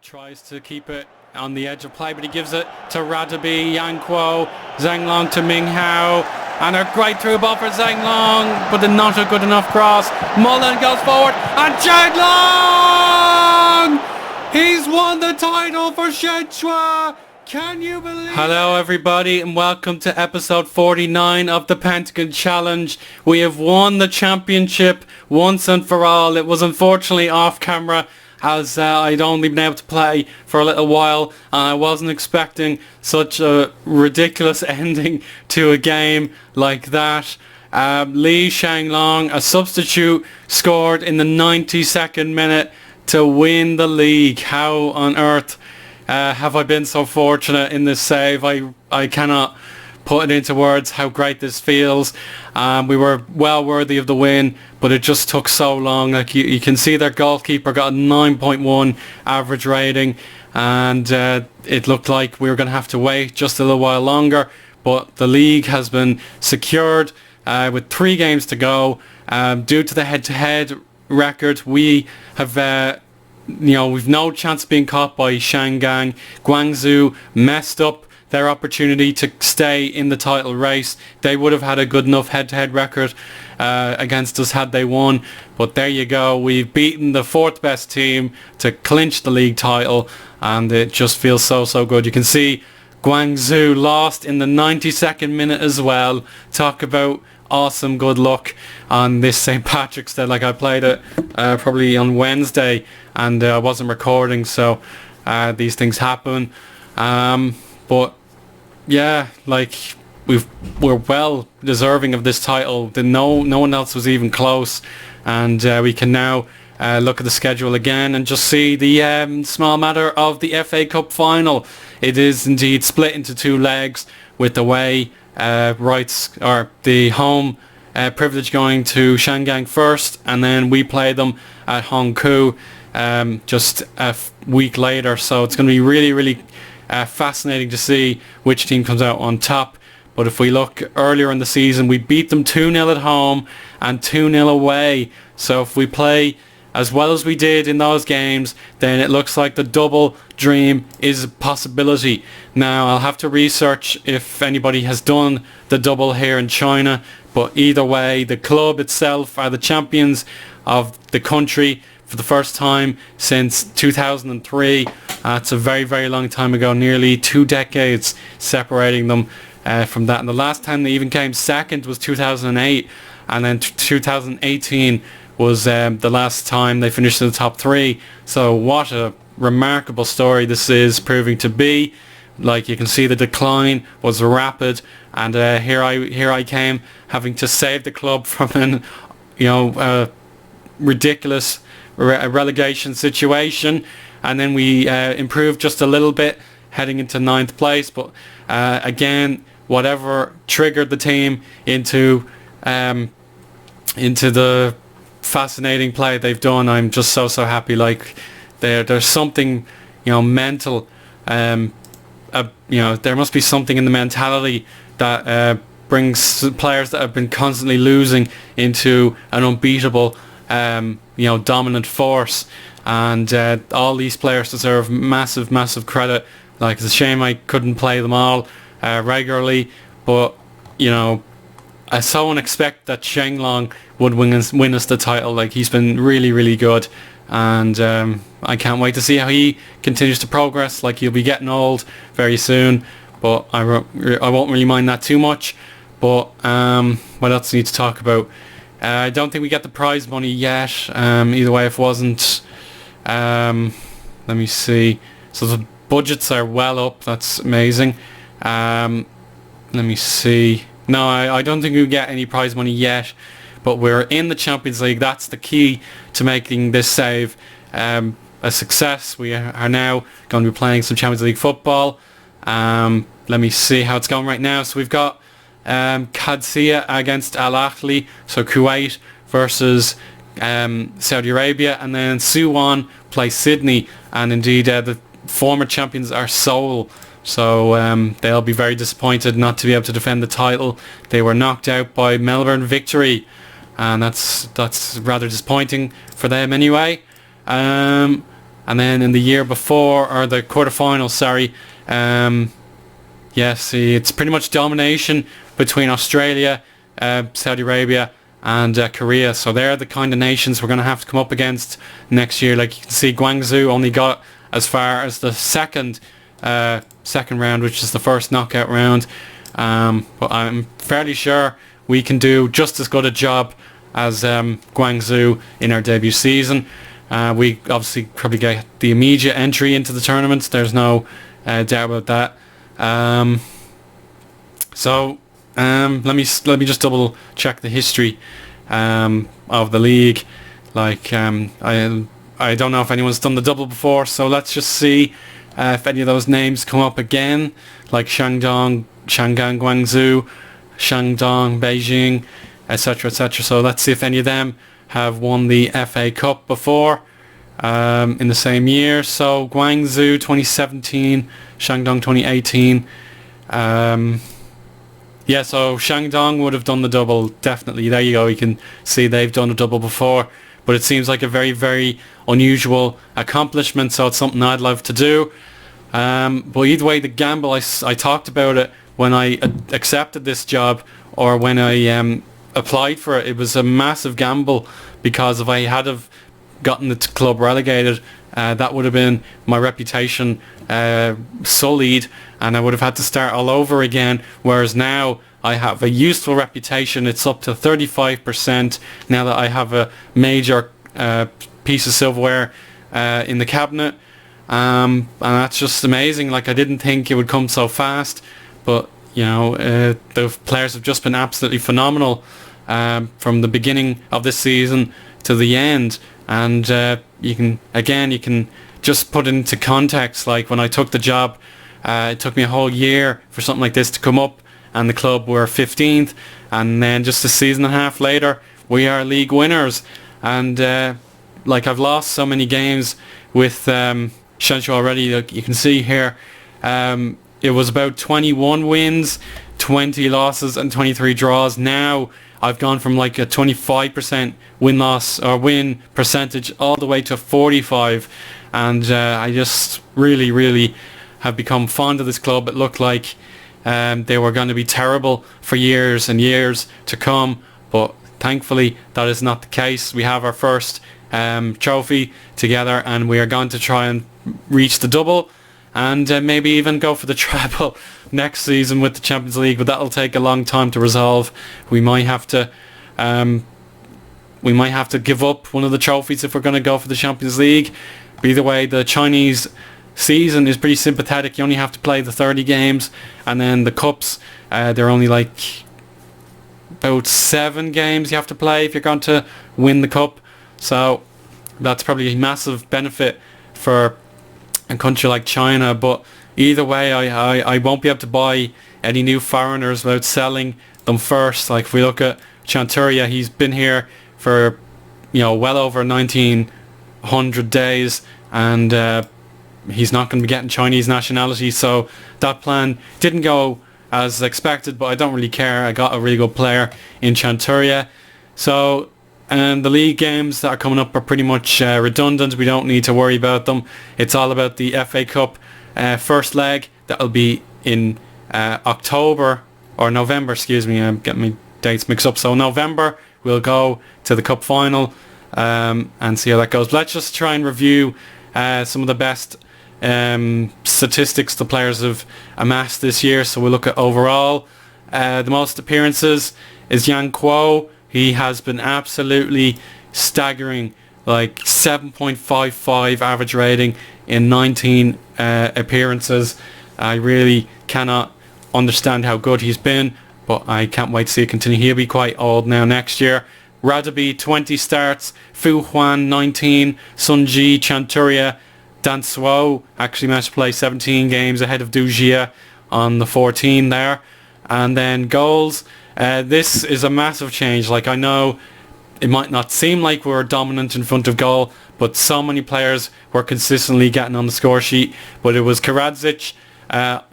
Tries to keep it on the edge of play, but he gives it to Radabi, Yankuo, Shenglong to Ming Hao, and a great through ball for Shenglong, but not a good enough cross. Mullen goes forward, and Shenglong! He's won the title for Shenhua! Can you believe it? Hello everybody, and welcome to episode 49 of the Pentagon Challenge. We have won the championship once and for all. It was unfortunately off camera, as I'd only been able to play for a little while, and I wasn't expecting such a ridiculous ending to a game like that. Li Shenglong, a substitute, scored in the 92nd minute to win the league. How on earth have I been so fortunate in this save? I cannot put it into words how great this feels. We were well worthy of the win, but it just took so long. Like you can see their goalkeeper got a 9.1 average rating, and it looked like we were going to have to wait just a little while longer, but the league has been secured with 3 games to go. Due to the head-to-head record, we have we've no chance of being caught by Shanghai. Guangzhou messed up their opportunity to stay in the title race. They would have had a good enough head-to-head record against us had they won, but there you go. We've beaten the 4th best team to clinch the league title, and it just feels so good. You can see Guangzhou lost in the 92nd minute as well. Talk about awesome good luck on this St. Patrick's Day. Like, I played it probably on Wednesday, and I wasn't recording, so these things happen. But yeah, like we're well deserving of this title. No one else was even close, and we can now look at the schedule again and just see the small matter of the FA Cup final. It is indeed split into 2 legs, with the away rights, or the home privilege, going to Shanghai first, and then we play them at Hongkou just a week later. So it's going to be really fascinating to see which team comes out on top. But if we look earlier in the season, we beat them 2-0 at home and 2-0 away. So if we play as well as we did in those games, then it looks like the double dream is a possibility. Now, I'll have to research if anybody has done the double here in China, but either way, the club itself are the champions of the country for the first time since 2003. That's a very long time ago, nearly 2 decades separating them from that. And the last time they even came second was 2008, and then 2018 was the last time they finished in the top 3. So what a remarkable story this is proving to be. Like, you can see the decline was rapid, and here I came having to save the club from an ridiculous relegation situation, and then we improved just a little bit heading into 9th place. But again, whatever triggered the team into the fascinating play they've done, I'm just so happy. Like, there's something mental. There must be something in the mentality that brings players that have been constantly losing into an unbeatable dominant force, and all these players deserve massive credit. Like, it's a shame I couldn't play them all regularly, but I so expect that Shenglong would win us the title. Like, he's been really good, and I can't wait to see how he continues to progress. Like, he'll be getting old very soon, but I won't really mind that too much. But what else do we need to talk about? I don't think we get the prize money yet. Either way, if it wasn't, let me see. So the budgets are well up. That's amazing. Let me see. No, I don't think we get any prize money yet, but we're in the Champions League. That's the key to making this save a success. We are now going to be playing some Champions League football. Let me see how it's going right now. So we've got Qadsiya against Al Ahly, so Kuwait versus Saudi Arabia, and then Suwon play Sydney, and indeed the former champions are Seoul. So they'll be very disappointed not to be able to defend the title. They were knocked out by Melbourne Victory, and that's rather disappointing for them anyway. And then in the year before, or the quarterfinals, sorry, it's pretty much domination between Australia, Saudi Arabia and Korea. So they're the kind of nations we're going to have to come up against next year. Like you can see, Guangzhou only got as far as the second round, which is the first knockout round. But I'm fairly sure we can do just as good a job as Guangzhou in our debut season. We obviously probably get the immediate entry into the tournament. There's no doubt about that. Let me just double check the history of the league. Like I don't know if anyone's done the double before, so let's just see if any of those names come up again, like Shenglong, Shanghai, Guangzhou, Shandong, Beijing, etc., etc. So let's see if any of them have won the FA Cup before in the same year. So Guangzhou 2017, Shandong 2018. So Shandong would have done the double, definitely. There you go, you can see they've done a double before. But it seems like a very, very unusual accomplishment, so it's something I'd love to do. But either way, the gamble, I talked about it when I accepted this job, or when I applied for it. It was a massive gamble, because if I had have gotten the club relegated, that would have been my reputation sullied, and I would have had to start all over again. Whereas now I have a useful reputation. It's up to 35% now that I have a major piece of silverware in the cabinet, and that's just amazing. Like, I didn't think it would come so fast, but the players have just been absolutely phenomenal from the beginning of this season to the end. And you can just put it into context. Like, when I took the job, it took me a whole year for something like this to come up, and the club were 15th, and then just a season and a half later we are league winners. And I've lost so many games with Shenzhou already. Like you can see here, it was about 21 wins, 20 losses and 23 draws. Now I've gone from like a 25% win percentage all the way to 45, and I just really have become fond of this club. It looked like they were going to be terrible for years and years to come, but thankfully that is not the case. We have our first trophy together, and we are going to try and reach the double, and maybe even go for the treble next season with the Champions League, but that'll take a long time to resolve. We might have to give up one of the trophies if we're going to go for the Champions League. But either way, the Chinese season is pretty sympathetic. You only have to play the 30 games, and then the cups, they're only like about 7 games you have to play if you're going to win the cup. So that's probably a massive benefit for a country like China. But either way, I won't be able to buy any new foreigners without selling them first. Like, if we look at Chanturia, he's been here for well over 1900 days, and he's not going to be getting Chinese nationality. So that plan didn't go as expected, but I don't really care. I got a really good player in Chanturia. So the league games that are coming up are pretty much redundant. We don't need to worry about them. It's all about the FA Cup first leg. That'll be in October or November, excuse me, I'm getting my dates mixed up. So November we'll go to the cup final and see how that goes. But let's just try and review some of the best statistics the players have amassed this year. So we'll look at overall. The most appearances is Yang Kuo. He has been absolutely staggering, like 7.55 average rating in 19 appearances. I really cannot understand how good he's been, but I can't wait to see it continue. He'll be quite old now next year. Radaby 20 starts, Fu Huan 19, Sun Ji, Chanturia, Dan Suo actually managed to play 17 games ahead of Du Jia on the 14 there. And then goals, this is a massive change. Like, I know it might not seem like we're dominant in front of goal, but so many players were consistently getting on the score sheet. But it was Karadzic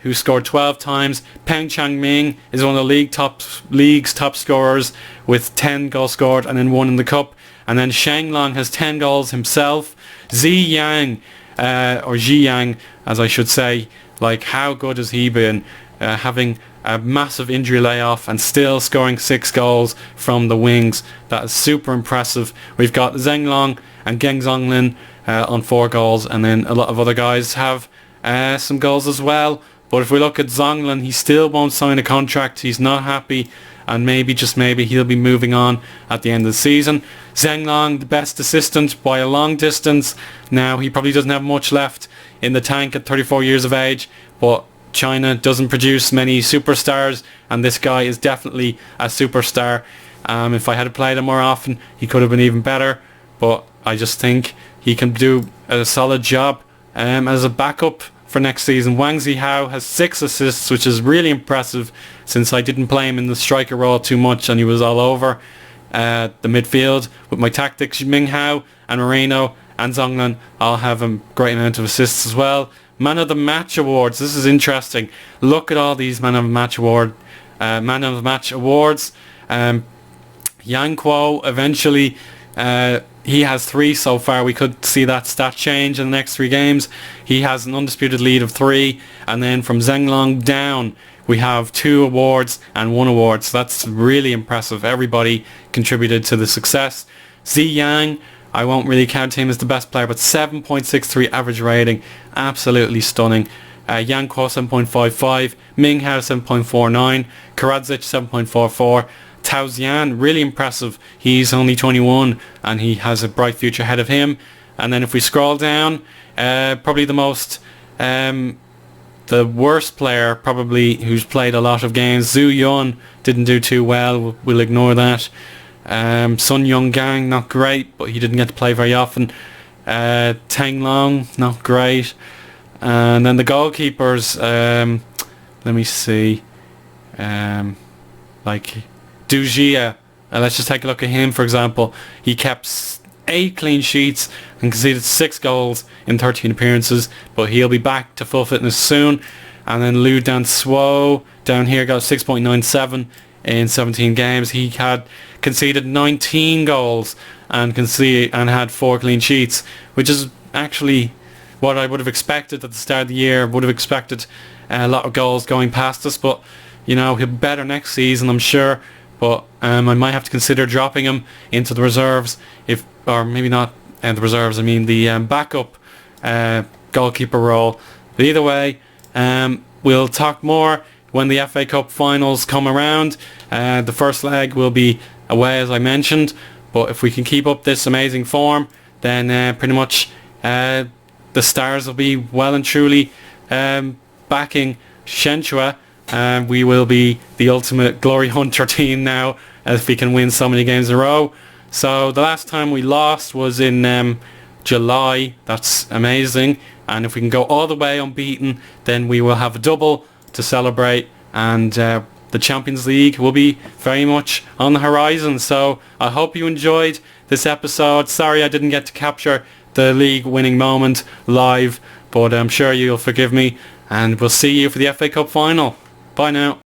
who scored 12 times. Peng Changming is one of the league's top scorers with 10 goals scored and then 1 in the cup. And then Shenglong has 10 goals himself. Zi Yang or Ziyang, as I should say. Like, how good has he been, having a massive injury layoff and still scoring 6 goals from the wings? That is super impressive. We've got Shenglong and Geng Zonglin on 4 goals, and then a lot of other guys have some goals as well. But if we look at Zonglin, he still won't sign a contract. He's not happy, and maybe, just maybe, he'll be moving on at the end of the season. Shenglong, the best assistant by a long distance. Now, he probably doesn't have much left in the tank at 34 years of age, but China doesn't produce many superstars, and this guy is definitely a superstar. If I had played him more often, he could have been even better, but I just think he can do a solid job as a backup for next season. Wang Zihao has 6 assists, which is really impressive, since I didn't play him in the striker role too much and he was all over the midfield. With my tactics, Ming Hao and Moreno and Zonglin all have a great amount of assists as well. Man of the Match awards. This is interesting. Look at all these Man of the Match awards. Yang Kuo eventually, he has 3 so far. We could see that stat change in the next 3 games. He has an undisputed lead of 3, and then from Shenglong down we have 2 awards and 1 award. So that's really impressive. Everybody contributed to the success. Ziyang, I won't really count him as the best player, but 7.63 average rating, absolutely stunning. Yang Kuo 7.55, Ming Hao 7.49, Karadzic 7.44. Tao Xian, really impressive. He's only 21 and he has a bright future ahead of him. And then if we scroll down, probably the worst player probably who's played a lot of games, Zhu Yun, didn't do too well. We'll ignore that. Sun Yonggang, not great, but he didn't get to play very often. Tang Long, not great. And then the goalkeepers, let me see, like Du Jia, let's just take a look at him, for example. He kept 8 clean sheets and conceded 6 goals in 13 appearances, but he'll be back to full fitness soon. And then Liu Dansuo down here got 6.97 in 17 games. He had conceded 19 goals and had 4 clean sheets, which is actually what I would have expected at the start of the year. Would have expected a lot of goals going past us, but you know, he'll be better next season, I'm sure. But I might have to consider dropping him into the reserves, or maybe not the reserves, I mean the backup goalkeeper role. But either way, we'll talk more when the FA Cup finals come around. The first leg will be away, as I mentioned, but if we can keep up this amazing form, then pretty much the Stars will be well and truly backing Shenchua. We will be the ultimate glory hunter team now, if we can win so many games in a row. So the last time we lost was in July. That's amazing. And if we can go all the way unbeaten, then we will have a double to celebrate, and the Champions League will be very much on the horizon. So I hope you enjoyed this episode. Sorry I didn't get to capture the league winning moment live, but I'm sure you'll forgive me, and we'll see you for the FA Cup final. Bye now.